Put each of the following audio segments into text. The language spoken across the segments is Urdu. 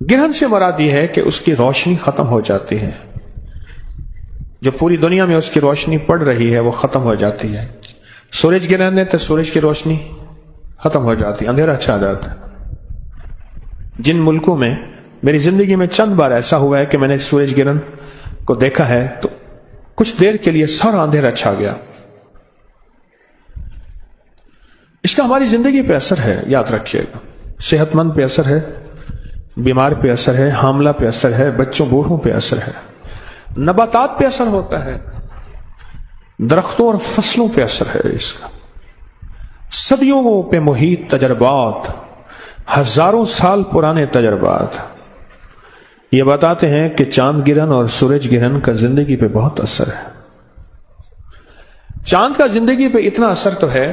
گرہن سے مراد یہ ہے کہ اس کی روشنی ختم ہو جاتی ہے، جو پوری دنیا میں اس کی روشنی پڑ رہی ہے وہ ختم ہو جاتی ہے۔ سورج گرہن ہے تو سورج کی روشنی ختم ہو جاتی ہے، اندھیرا چھا جاتا ہے۔ جن ملکوں میں میری زندگی میں چند بار ایسا ہوا ہے کہ میں نے سورج گرہن کو دیکھا ہے تو کچھ دیر کے لیے سارا اندھیرا چھا گیا۔ اس کا ہماری زندگی پہ اثر ہے، یاد رکھیے گا۔ صحت مند پہ اثر ہے، بیمار پہ اثر ہے، حاملہ پہ اثر ہے، بچوں بوڑھوں پہ اثر ہے، نباتات پہ اثر ہوتا ہے، درختوں اور فصلوں پہ اثر ہے اس کا، صدیوں پہ محیط تجربات، ہزاروں سال پرانے تجربات یہ بتاتے ہیں کہ چاند گرہن اور سورج گرہن کا زندگی پہ بہت اثر ہے۔ چاند کا زندگی پہ اتنا اثر تو ہے،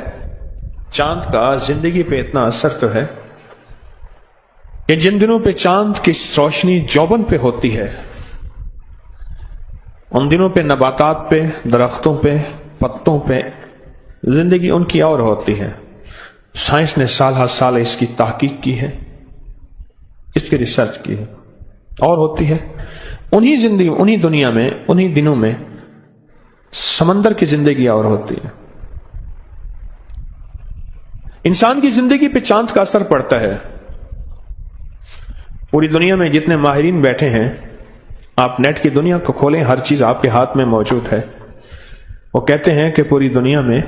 چاند کا زندگی پہ اتنا اثر تو ہے کہ جن دنوں پہ چاند کی روشنی جوبن پہ ہوتی ہے ان دنوں پہ نباتات پہ، درختوں پہ، پتوں پہ زندگی ان کی اور ہوتی ہے۔ سائنس نے سال ہر سال اس کی تحقیق کی ہے، اس کی ریسرچ کی ہے، اور ہوتی ہے۔ انہی دنیا میں، انہی دنوں میں سمندر کی زندگی اور ہوتی ہے۔ انسان کی زندگی پہ چاند کا اثر پڑتا ہے۔ پوری دنیا میں جتنے ماہرین بیٹھے ہیں، آپ نیٹ کی دنیا کو کھولیں، ہر چیز آپ کے ہاتھ میں موجود ہے۔ وہ کہتے ہیں کہ پوری دنیا میں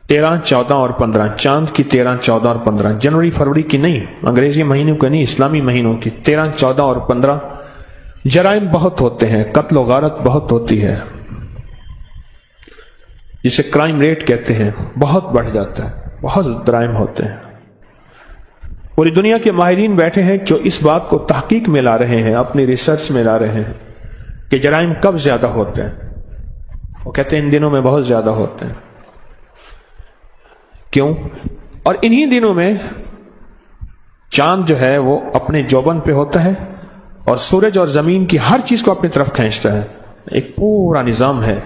13، 14 اور 15، چاند کی 13، 14 اور 15، جنوری فروری کی نہیں، انگریزی مہینوں کی نہیں، اسلامی مہینوں کی 13، 14 اور 15 جرائم بہت ہوتے ہیں، قتل و غارت بہت ہوتی ہے، جسے کرائم ریٹ کہتے ہیں، بہت بڑھ جاتا ہے، بہت جرائم ہوتے ہیں۔ پوری دنیا کے ماہرین بیٹھے ہیں جو اس بات کو تحقیق میں لا رہے ہیں، اپنی ریسرچ میں لا رہے ہیں کہ جرائم کب زیادہ ہوتے ہیں۔ وہ کہتے ہیں ان دنوں میں بہت زیادہ ہوتے ہیں۔ کیوں؟ اور انہی دنوں میں چاند جو ہے وہ اپنے جوبن پہ ہوتا ہے اور سورج اور زمین کی ہر چیز کو اپنی طرف کھینچتا ہے۔ ایک پورا نظام ہے،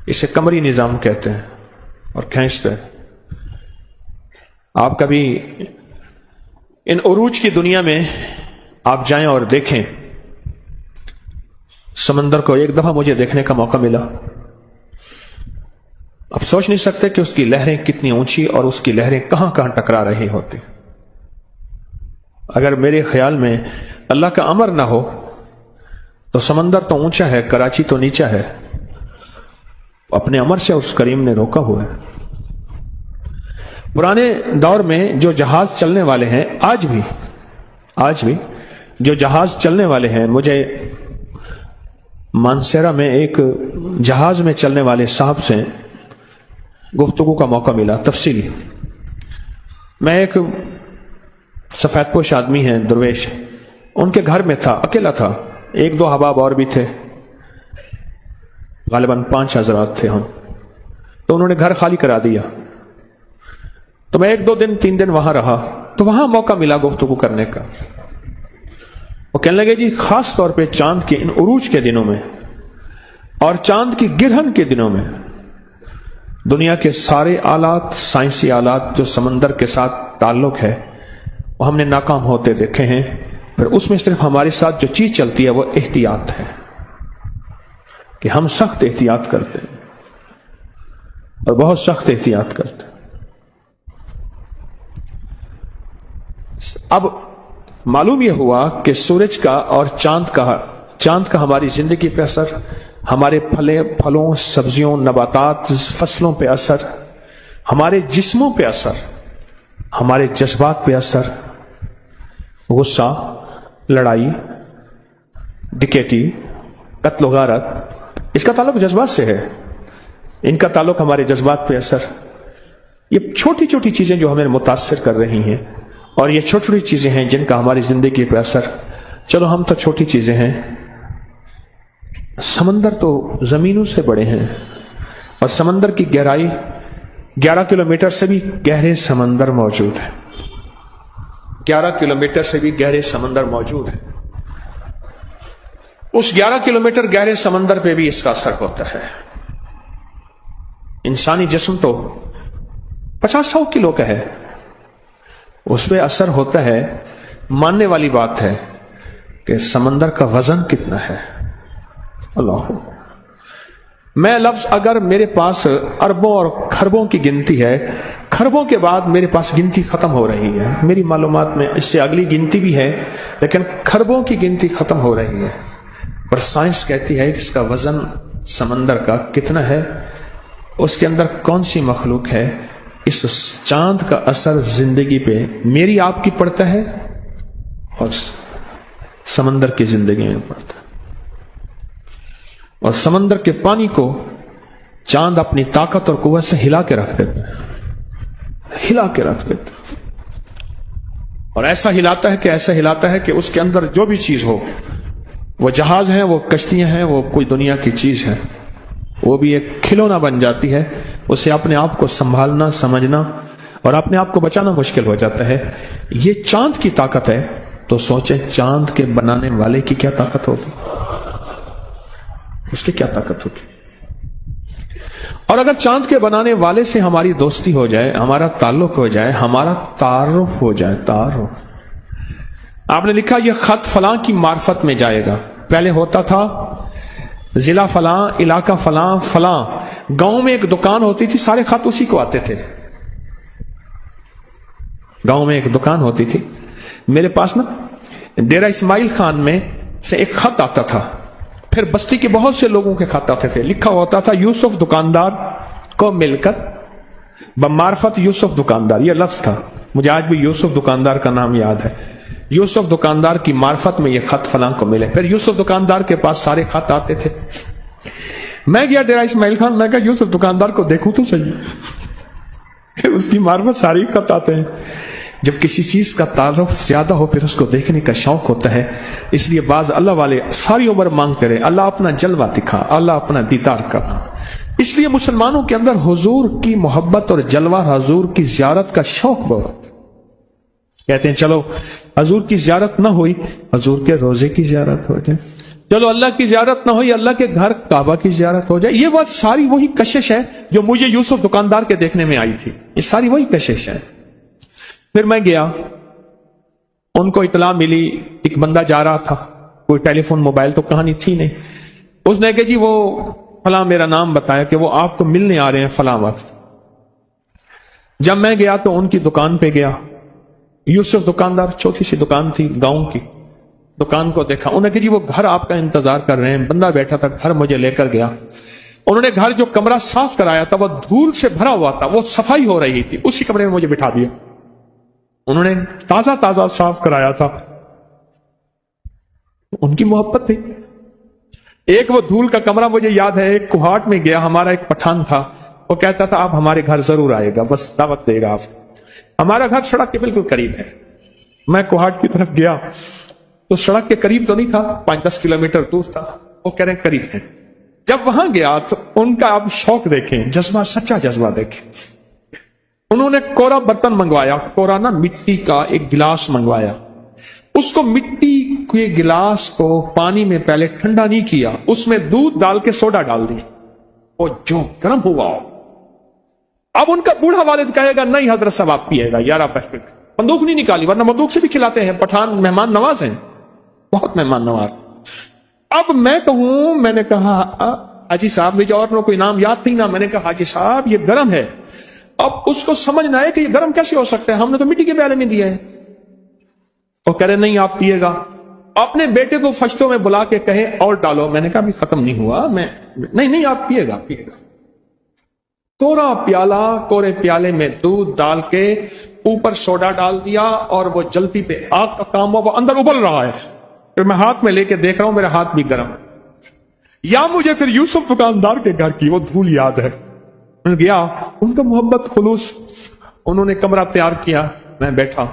اسے قمری نظام کہتے ہیں، اور کھینچتا ہے۔ آپ کبھی ان عروج کی دنیا میں آپ جائیں اور دیکھیں، سمندر کو ایک دفعہ مجھے دیکھنے کا موقع ملا، اب سوچ نہیں سکتے کہ اس کی لہریں کتنی اونچی اور اس کی لہریں کہاں کہاں ٹکرا رہی ہوتی۔ اگر میرے خیال میں اللہ کا امر نہ ہو تو سمندر تو اونچا ہے، کراچی تو نیچا ہے، اپنے امر سے اس کریم نے روکا ہوا ہے۔ پرانے دور میں جو جہاز چلنے والے ہیں، آج بھی جو جہاز چلنے والے ہیں، مجھے مانسیرا میں ایک جہاز میں چلنے والے صاحب سے گفتگو کا موقع ملا تفصیلی۔ میں ایک سفید پوش آدمی ہیں، درویش، ان کے گھر میں تھا، اکیلا تھا، 1-2 احباب اور بھی تھے، غالباً 5 حضرات تھے ہم۔ تو انہوں نے گھر خالی کرا دیا، تو میں 1-2 دن 3 دن وہاں رہا، تو وہاں موقع ملا گفتگو کرنے کا۔ وہ کہنے لگے جی خاص طور پہ چاند کے ان عروج کے دنوں میں اور چاند کی گرہن کے دنوں میں دنیا کے سارے آلات، سائنسی آلات جو سمندر کے ساتھ تعلق ہے، وہ ہم نے ناکام ہوتے دیکھے ہیں۔ پھر اس میں صرف ہمارے ساتھ جو چیز چلتی ہے وہ احتیاط ہے، کہ ہم سخت احتیاط کرتے ہیں اور بہت سخت احتیاط کرتے ہیں۔ اب معلوم یہ ہوا کہ سورج کا اور چاند کا ہماری زندگی پہ اثر، ہمارے پھلوں، سبزیوں، نباتات، فصلوں پہ اثر، ہمارے جسموں پہ اثر، ہمارے جذبات پہ اثر، غصہ، لڑائی، ڈکیٹی، قتل و غارت، اس کا تعلق جذبات سے ہے، ان کا تعلق ہمارے جذبات پہ اثر۔ یہ چھوٹی چھوٹی چیزیں جو ہمیں متاثر کر رہی ہیں، اور یہ چھوٹی چھوٹی چیزیں ہیں جن کا ہماری زندگی پہ اثر۔ چلو ہم تو چھوٹی چیزیں ہیں، سمندر تو زمینوں سے بڑے ہیں، اور سمندر کی گہرائی 11 کلومیٹر سے بھی گہرے سمندر موجود ہے، 11 کلومیٹر سے بھی گہرے سمندر موجود ہے۔ اس 11 کلومیٹر گہرے سمندر پہ بھی اس کا اثر ہوتا ہے۔ انسانی جسم تو 50-100 کلو کا ہے، اس پہ اثر ہوتا ہے ماننے والی بات ہے کہ سمندر کا وزن کتنا ہے. اللہ، میں لفظ اگر میرے پاس اربوں اور کھربوں کی گنتی ہے، کھربوں کے بعد میرے پاس گنتی ختم ہو رہی ہے. میری معلومات میں اس سے اگلی گنتی بھی ہے لیکن کھربوں کی گنتی ختم ہو رہی ہے. اور سائنس کہتی ہے کہ اس کا وزن سمندر کا کتنا ہے، اس کے اندر کون سی مخلوق ہے. اس چاند کا اثر زندگی پہ میری آپ کی پڑتا ہے اور سمندر کی زندگی میں پڑتا ہے. اور سمندر کے پانی کو چاند اپنی طاقت اور قوت سے ہلا کے رکھ دیتا ہے، ہلا کے رکھ دیتا ہے. اور ایسا ہلاتا ہے کہ اس کے اندر جو بھی چیز ہو، وہ جہاز ہیں، وہ کشتیاں ہیں، وہ کوئی دنیا کی چیز ہے، وہ بھی ایک کھلونا بن جاتی ہے. اسے اپنے آپ کو سنبھالنا، سمجھنا اور اپنے آپ کو بچانا مشکل ہو جاتا ہے. یہ چاند کی طاقت ہے تو سوچیں چاند کے بنانے والے کی کیا طاقت ہوگی، اس کی کیا طاقت ہوگی. اور اگر چاند کے بنانے والے سے ہماری دوستی ہو جائے، ہمارا تعلق ہو جائے، ہمارا تعارف ہو جائے. تعارف، آپ نے لکھا یہ خط فلاں کی معرفت میں جائے گا. پہلے ہوتا تھا ضلع فلاں، علاقہ فلاں، فلاں گاؤں میں ایک دکان ہوتی تھی، سارے خط اسی کو آتے تھے. گاؤں میں ایک دکان ہوتی تھی. میرے پاس نا ڈیرہ اسماعیل خان میں سے ایک خط آتا تھا، پھر بستی کے بہت سے لوگوں کے خط آتے تھے. لکھا ہوتا تھا یوسف دکاندار کو مل کر بمعرفت یوسف دکاندار. یہ لفظ تھا، مجھے آج بھی یوسف دکاندار کا نام یاد ہے. یوسف دکاندار کی معرفت میں یہ خط فلاں کو ملے. پھر یوسف دکاندار کے پاس سارے خط آتے تھے. میں گیا ڈیرہ اسماعیل خان، میں کہا یوسف دکاندار کو دیکھوں تو صحیح، اس کی معرفت ساری خط آتے ہیں. جب کسی چیز کا تعارف زیادہ ہو پھر اس کو دیکھنے کا شوق ہوتا ہے. اس لیے بعض اللہ والے ساری عمر مانگتے رہے اللہ اپنا جلوہ دکھا، اللہ اپنا دیدار کرنا. اس لیے مسلمانوں کے اندر حضور کی محبت اور جلوہ، حضور کی زیارت کا شوق بہت. کہتے ہیں چلو حضور کی زیارت نہ ہوئی، حضور کے روزے کی زیارت ہو جائے. چلو اللہ کی زیارت نہ ہوئی، اللہ کے گھر کعبہ کی زیارت ہو جائے. یہ بات ساری وہی کشش ہے جو مجھے یوسف دکاندار کے دیکھنے میں آئی تھی. یہ ساری وہی کشش ہے. پھر میں گیا، ان کو اطلاع ملی ایک بندہ جا رہا تھا، کوئی ٹیلی فون موبائل تو کہانی تھی نہیں. اس نے کہ جی وہ فلاں میرا نام بتایا کہ وہ آپ کو ملنے آ رہے ہیں فلاں وقت. جب میں گیا تو ان کی دکان پہ گیا. یوسف دکاندار، چھوٹی سی دکان تھی گاؤں کی. دکان کو دیکھا، انہوں نے کہ جی وہ گھر آپ کا انتظار کر رہے ہیں. بندہ بیٹھا تھا، گھر مجھے لے کر گیا. انہوں نے گھر جو کمرہ صاف کرایا تھا وہ دھول سے بھرا ہوا تھا، وہ صفائی ہو رہی تھی، اسی کمرے میں مجھے بٹھا دیا. انہوں نے تازہ تازہ صاف کرایا تھا. ان کی محبت تھی. ایک وہ دھول کا کمرہ مجھے یاد ہے، ایک کوہاٹ میں گیا، ہمارا ایک پٹھان تھا، وہ کہتا تھا آپ ہمارے گھر ضرور آئے گا، بس دعوت دے گا آپ. ہمارا گھر سڑک کے بالکل قریب ہے. میں کوہاٹ کی طرف گیا تو سڑک کے قریب تو نہیں تھا، 5-10 کلومیٹر دور تھا. وہ کہہ رہے ہیں قریب ہے. جب وہاں گیا تو ان کا آپ شوق دیکھیں، جذبہ، سچا جذبہ دیکھیں. انہوں نے کورا برتن منگوایا، کورا نا مٹی کا ایک گلاس منگوایا. اس کو مٹی کے گلاس کو پانی میں پہلے ٹھنڈا نہیں کیا، اس میں دودھ ڈال کے سوڈا ڈال دیا، وہ جو گرم ہوا. اب ان کا بوڑھا والد کہے گا نہیں حضرت صاحب آپ پیے گا، یار آپ بندوق نہیں نکالی، ورنہ بندوق سے بھی کھلاتے ہیں. پٹھان مہمان نواز ہیں، بہت مہمان نواز. اب میں کہوں، میں نے کہا حاجی صاحب، مجھے اور کوئی نام یاد تھی نا، میں نے کہا حاجی صاحب یہ گرم ہے. اب اس کو سمجھنا ہے کہ یہ گرم کیسے ہو سکتا ہے، ہم نے تو مٹی کے پیالے میں دیا ہے. وہ کہہ رہے نہیں آپ پیے گا. اپنے بیٹے کو فشتوں میں بلا کے کہے اور ڈالو. میں نے کہا ابھی ختم نہیں ہوا، میں نہیں آپ پیے گا. کورا پیالہ، کورے پیالے میں دودھ ڈال کے اوپر سوڈا ڈال دیا اور وہ جلتی پہ آگ کا کام ہوا، وہ اندر ابل رہا ہے. پھر میں ہاتھ میں لے کے دیکھ رہا ہوں، میرا ہاتھ بھی گرم. یا مجھے پھر یوسف دکاندار کے گھر کی وہ دھول یاد ہے. میں گیا، ان کا محبت، خلوص. انہوں نے کمرہ تیار کیا، میں بیٹھا.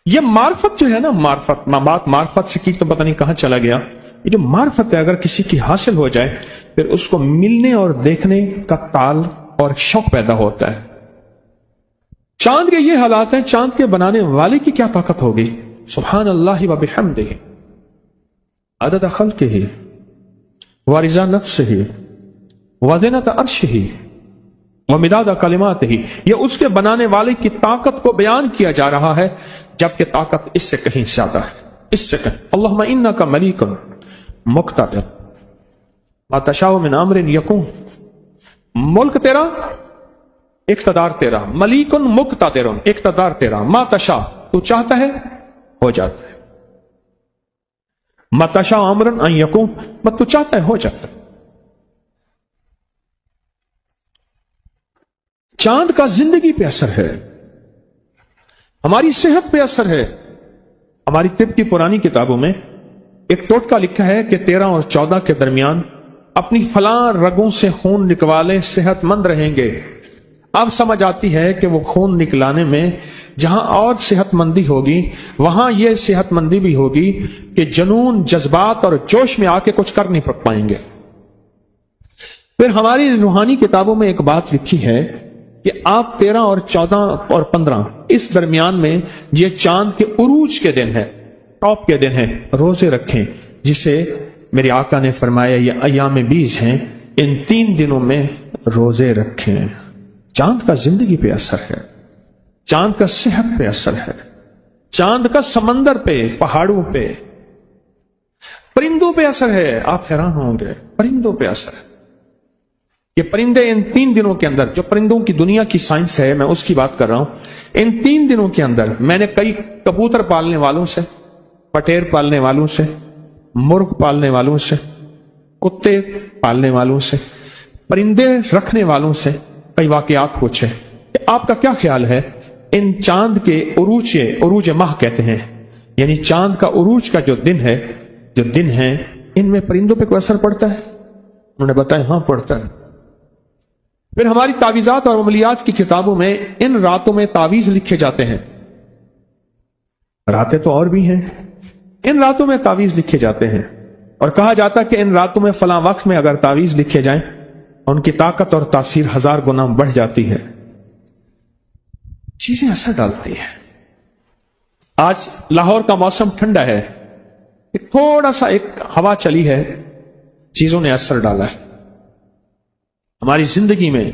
یہ معرفت جو ہے نا، معرفت، بات معرفت سے کی تو پتہ نہیں کہاں چلا گیا. یہ جو معرفت ہے اگر کسی کی حاصل ہو جائے پھر اس کو ملنے اور دیکھنے کا تال اور شوق پیدا ہوتا ہے. چاند کے یہ حالات ہیں، چاند کے بنانے والے کی کیا طاقت ہوگی. سبحان اللہ و بحمدہ عدد خلقہ ورضا نفسہ وزنۃ عرشہ ومداد کلماتہ، یہ اس کے بنانے والے کی طاقت کو بیان کیا جا رہا ہے، جبکہ طاقت اس سے کہیں زیادہ ہے، اس سے کہیں۔ اللہم انک ملیک مقتدر ما تشاء من امر یکون، ملک تیرا، اقتدار تیرا، ملیک مقتدر، اقتدار تیرا، ما تشاء تو چاہتا ہے ہو جاتا ہے، ما تشاء امرا ان یکون، مت تو چاہتا ہے ہو جاتا ہے۔ چاند کا زندگی پہ اثر ہے، ہماری صحت پہ اثر ہے۔ ہماری طب کی پرانی کتابوں میں ایک ٹوٹکا لکھا ہے کہ 13 اور 14 کے درمیان اپنی فلاں رگوں سے خون نکوالے صحت مند رہیں گے۔ اب سمجھ آتی ہے کہ وہ خون نکلانے میں جہاں اور صحت مندی ہوگی، وہاں یہ صحت مندی بھی ہوگی کہ جنون، جذبات اور جوش میں آ کے کچھ کر نہیں پائیں گے۔ پھر ہماری روحانی کتابوں میں ایک بات لکھی ہے کہ آپ 13 اور 14 اور 15 اس درمیان میں یہ چاند کے عروج کے دن ہے، ٹاپ کے دن ہے، روزے رکھیں، جسے میرے آقا نے فرمایا یہ ایام بیج ہیں، ان 3 دنوں میں روزے رکھیں۔ چاند کا زندگی پہ اثر ہے، چاند کا صحت پہ اثر ہے، چاند کا سمندر پہ، پہاڑوں پہ، پرندوں پہ اثر ہے۔ آپ حیران ہوں گے، پرندوں پہ اثر ہے۔ یہ پرندے ان 3 دنوں کے اندر، جو پرندوں کی دنیا کی سائنس ہے میں اس کی بات کر رہا ہوں، ان 3 دنوں کے اندر میں نے کئی کبوتر پالنے والوں سے، پٹیر پالنے والوں سے، مرغ پالنے والوں سے، کتے پالنے والوں سے، پرندے رکھنے والوں سے کئی واقعات پوچھے کہ آپ کا کیا خیال ہے ان چاند کے عروج ماہ کہتے ہیں، یعنی چاند کا عروج کا جو دن ہے ان میں پرندوں پہ کوئی اثر پڑتا ہے؟ انہوں نے بتایا ہاں پڑتا ہے۔ پھر ہماری تعویذات اور عملیات کی کتابوں میں ان راتوں میں تعویذ لکھے جاتے ہیں، راتیں تو اور بھی ہیں، ان راتوں میں تعویذ لکھے جاتے ہیں، اور کہا جاتا ہے کہ ان راتوں میں فلاں وقت میں اگر تعویذ لکھے جائیں ان کی طاقت اور تاثیر 1000 گنا بڑھ جاتی ہے۔ چیزیں اثر ڈالتی ہیں۔ آج لاہور کا موسم ٹھنڈا ہے، ایک تھوڑا سا ایک ہوا چلی ہے، چیزوں نے اثر ڈالا ہے ہماری زندگی میں۔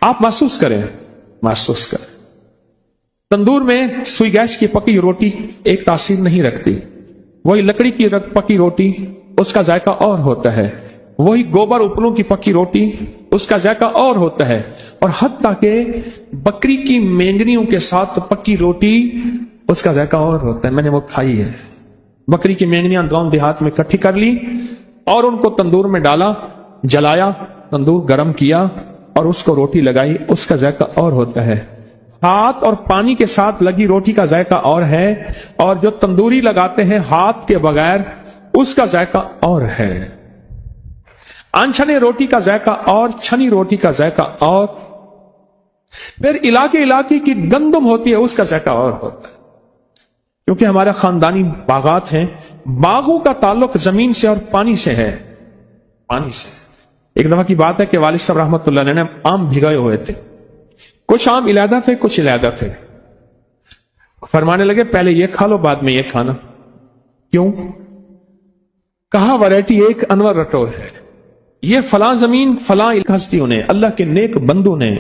آپ محسوس کریں، تندور میں سوئی گیس کی پکی روٹی ایک تاثیر نہیں رکھتی، وہی لکڑی کی پکی روٹی اس کا ذائقہ اور ہوتا ہے، وہی گوبر اپلوں کی پکی روٹی اس کا ذائقہ اور ہوتا ہے، اور حتیٰ کہ بکری کی مینگنیوں کے ساتھ پکی روٹی اس کا ذائقہ اور ہوتا ہے۔ میں نے وہ کھائی ہے، بکری کی مینگنیاں گاؤں دیہات میں اکٹھی کر لی اور ان کو تندور میں ڈالا، جلایا، تندور گرم کیا اور اس کو روٹی لگائی، اس کا ذائقہ اور ہوتا ہے۔ ہاتھ اور پانی کے ساتھ لگی روٹی کا ذائقہ اور ہے، اور جو تندوری لگاتے ہیں ہاتھ کے بغیر اس کا ذائقہ اور ہے۔ انچھنے روٹی کا ذائقہ اور، چھنی روٹی کا ذائقہ اور، پھر علاقے کی گندم ہوتی ہے اس کا ذائقہ اور ہوتا ہے۔ کیونکہ ہمارا خاندانی باغات ہیں، باغوں کا تعلق زمین سے اور پانی سے ہے، پانی سے۔ ایک دفعہ کی بات ہے کہ والد صاحب رحمۃ اللہ علیہ نے آم بھگائے ہوئے تھے، کچھ آم علیحدہ تھے کچھ علیحدہ تھے، فرمانے لگے پہلے یہ کھا لو بعد میں یہ کھانا۔ کیوں؟ کہا ویرائٹی ایک انور رٹور ہے، یہ فلاں زمین فلاں ہستیوں نے، اللہ کے نیک بندوں نے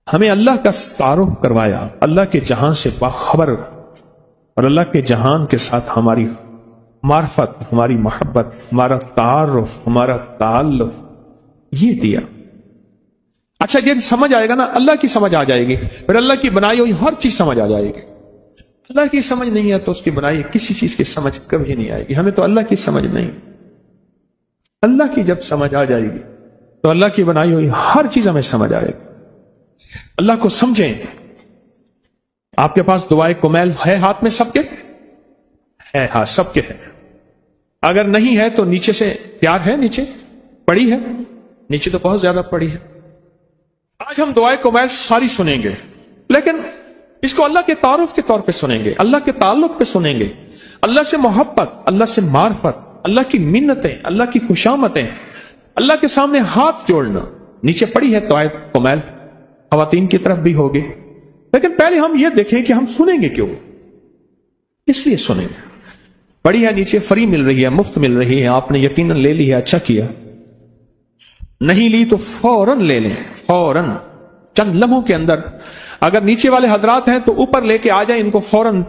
ہمیں اللہ کا تعارف کروایا، اللہ کے جہان سے باخبر، اور اللہ کے جہان کے ساتھ ہماری معرفت، ہماری محبت، ہمارا تعارف، ہمارا تعلق یہ دیا۔ اچھا یہ سمجھ آئے گا نا، اللہ کی سمجھ آ جائے گی، پھر اللہ کی بنائی ہوئی ہر چیز سمجھ آ جائے گی۔ اللہ کی سمجھ نہیں ہے تو اس کی بنائی کسی چیز کی سمجھ کبھی نہیں آئے گی۔ ہمیں تو اللہ کی سمجھ نہیں، اللہ کی جب سمجھ آ جائے گی تو اللہ کی بنائی ہوئی ہر چیز ہمیں سمجھ آئے گی۔ اللہ کو سمجھیں۔ آپ کے پاس دعائے کمیل ہے ہاتھ میں سب کے؟ ہے، ہاں سب کے ہے۔ اگر نہیں ہے تو نیچے سے تیار ہے، نیچے پڑی ہے، نیچے تو بہت زیادہ پڑی ہے۔ آج ہم دعائے کمیل ساری سنیں گے، لیکن اس کو اللہ کے تعارف کے طور پہ سنیں گے، اللہ کے تعلق پہ سنیں گے، اللہ سے محبت، اللہ سے معرفت، اللہ کی منتیں، اللہ کی خوشامتیں، اللہ کے سامنے ہاتھ جوڑنا۔ نیچے پڑی ہے دعائے کمیل، خواتین کی طرف بھی ہوگی، لیکن پہلے ہم یہ دیکھیں کہ ہم سنیں گے کیوں، اس لیے سنیں گے۔ پڑی ہے نیچے، فری مل رہی ہے، مفت مل رہی ہے، آپ نے یقیناً لے لی ہے، اچھا کیا۔ نہیں لی تو فوراً لے لیں، فوراً چند لمحوں کے اندر. اگر نیچے والے حضرات ہیں تو اوپر لے کے آ جائیں ان کو فوراً.